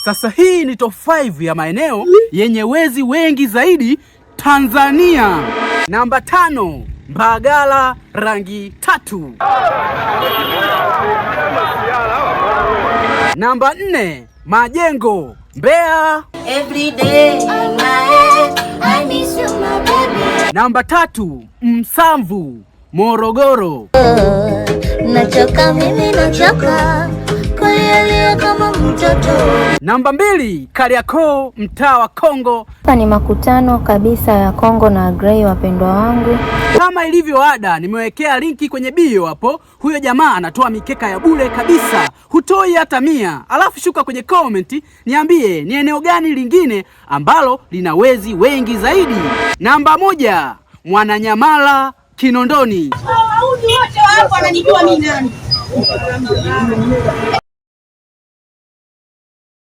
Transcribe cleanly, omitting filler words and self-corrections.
Sasa hii ni top 5 ya maeneo yenye wezi wengi zaidi Tanzania. Namba 5, Mbagala rangi 3. Namba 4, Majengo Mbeya. Every day in my head, I miss you my baby. Namba 3, Msamvu Morogoro. Nachoka mimi nachoka kulia kama mtoto. Namba 2, Kariakoo mtaa wa Kongo. Hapa ni makutano kabisa ya Kongo na Grey wapendwa wangu. Kama ilivyo ada, nimewekea linki kwenye bio hapo. Huyo jamaa anatoa mikeka ya bure kabisa, hutoi hata 100. Alafu shuka kwenye comment niambie ni eneo gani lingine ambalo lina wezi wengi zaidi. Namba 1, Mwananyamala Kinondoni. Wote hapo wananijua mimi nani.